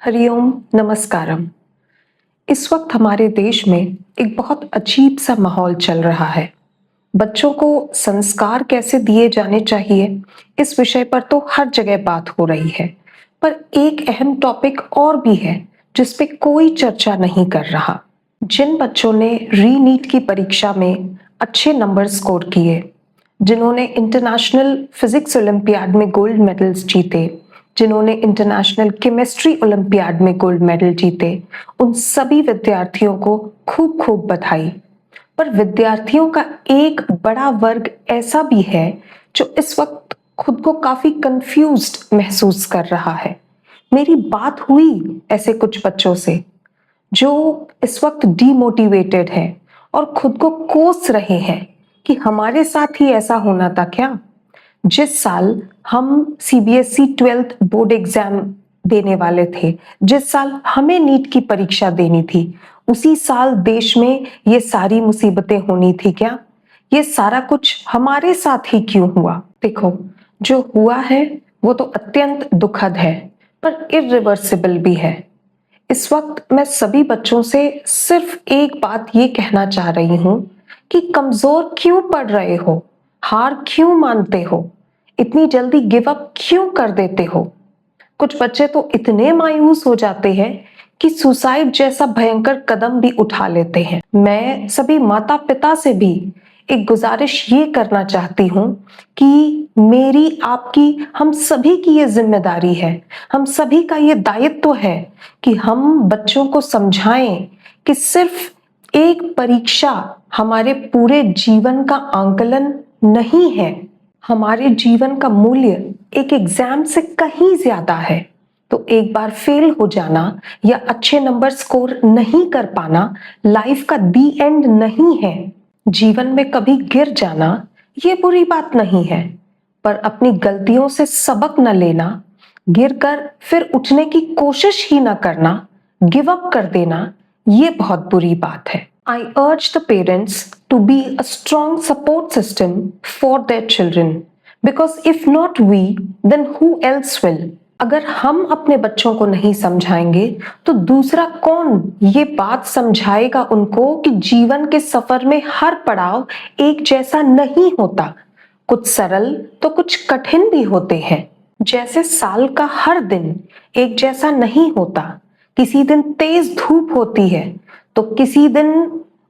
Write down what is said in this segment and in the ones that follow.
हरिओम नमस्कारम। इस वक्त हमारे देश में एक बहुत अजीब सा माहौल चल रहा है। बच्चों को संस्कार कैसे दिए जाने चाहिए, इस विषय पर तो हर जगह बात हो रही है, पर एक अहम टॉपिक और भी है जिस पे कोई चर्चा नहीं कर रहा। जिन बच्चों ने री नीट की परीक्षा में अच्छे नंबर स्कोर किए, जिन्होंने इंटरनेशनल फिजिक्स ओलंपियाड में गोल्ड मेडल्स जीते, जिन्होंने इंटरनेशनल केमिस्ट्री ओलंपियाड में गोल्ड मेडल जीते, उन सभी विद्यार्थियों को खूब खूब बधाई। पर विद्यार्थियों का एक बड़ा वर्ग ऐसा भी है जो इस वक्त खुद को काफी कंफ्यूज्ड महसूस कर रहा है। मेरी बात हुई ऐसे कुछ बच्चों से जो इस वक्त डीमोटिवेटेड है और खुद को कोस रहे हैं कि हमारे साथ ही ऐसा होना था क्या। जिस साल हम सीबीएसई 12th बोर्ड एग्जाम देने वाले थे, जिस साल हमें नीट की परीक्षा देनी थी, उसी साल देश में ये सारी मुसीबतें होनी थी क्या? ये सारा कुछ हमारे साथ ही क्यों हुआ? देखो, जो हुआ है वो तो अत्यंत दुखद है, पर इरिवर्सिबल भी है। इस वक्त मैं सभी बच्चों से सिर्फ एक बात ये कहना चाह रही हूं कि कमजोर क्यों पड़ रहे हो, हार क्यों मानते हो, इतनी जल्दी गिव अप क्यों कर देते हो। कुछ बच्चे तो इतने मायूस हो जाते हैं कि सुसाइड जैसा भयंकर कदम भी उठा लेते हैं। मैं सभी माता पिता से भी एक गुजारिश ये करना चाहती हूँ कि मेरी, आपकी, हम सभी की ये जिम्मेदारी है, हम सभी का ये दायित्व है कि हम बच्चों को समझाएं कि सिर्फ एक परीक्षा हमारे पूरे जीवन का आंकलन नहीं है। हमारे जीवन का मूल्य एक एग्जाम से कहीं ज्यादा है। तो एक बार फेल हो जाना या अच्छे नंबर स्कोर नहीं कर पाना लाइफ का दी एंड नहीं है। जीवन में कभी गिर जाना ये बुरी बात नहीं है, पर अपनी गलतियों से सबक न लेना, गिरकर फिर उठने की कोशिश ही न करना, गिव अप कर देना, ये बहुत बुरी बात है। I urge the parents to be a strong support system for their children, because if not we, then who else will? अगर हम अपने बच्चों को नहीं समझाएंगे तो दूसरा कौन ये बात समझाएगा उनको कि जीवन के सफर में हर पड़ाव एक जैसा नहीं होता, कुछ सरल तो कुछ कठिन भी होते हैं। जैसे साल का हर दिन एक जैसा नहीं होता, किसी दिन तेज धूप होती है तो किसी दिन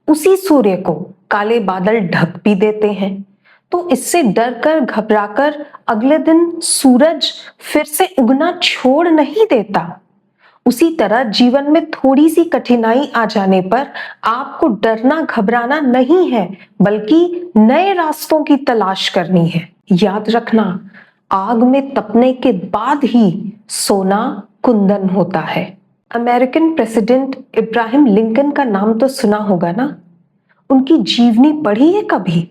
उसी सूर्य को काले बादल ढक भी देते हैं, तो इससे डरकर घबराकर अगले दिन सूरज फिर से उगना छोड़ नहीं देता। उसी तरह जीवन में थोड़ी सी कठिनाई आ जाने पर आपको डरना घबराना नहीं है, बल्कि नए रास्तों की तलाश करनी है। याद रखना, आग में तपने के बाद ही सोना कुंदन होता है। अमेरिकन प्रेसिडेंट इब्राहिम लिंकन का नाम तो सुना होगा ना? उनकी जीवनी पढ़ी है कभी?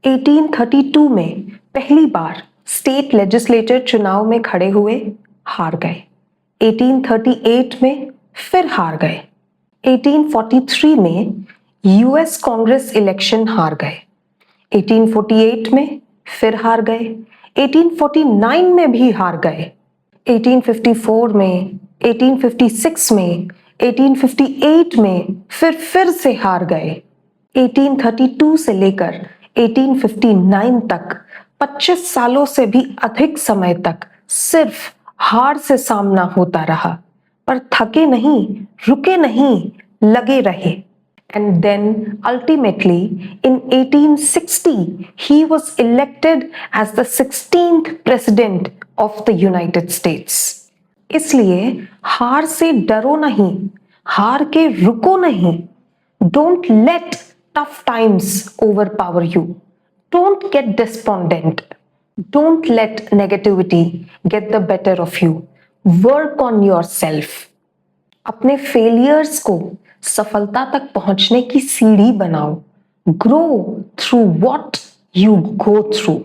1832 में पहली बार स्टेट लेजिस्लेचर चुनाव में खड़े हुए, हार गए। 1838 में फिर हार गए। 1843 में यूएस कांग्रेस इलेक्शन हार गए। 1848 में फिर हार गए। 1849 में भी हार गए। 1854 में, 1856 में, 1858 में फिर से हार गए। 1832 से लेकर 1859 तक 25 सालों से भी अधिक समय तक सिर्फ हार से सामना होता रहा, पर थके नहीं, रुके नहीं, लगे रहे। And then ultimately in 1860 he was elected as the 16th president of the United States. इसलिए हार से डरो नहीं, हार के रुको नहीं। Don't let tough times overpower you. Don't get despondent. Don't let negativity get the better of you. Work on yourself. अपने फेलियर्स को सफलता तक पहुंचने की सीढ़ी बनाओ। Grow through what you go through.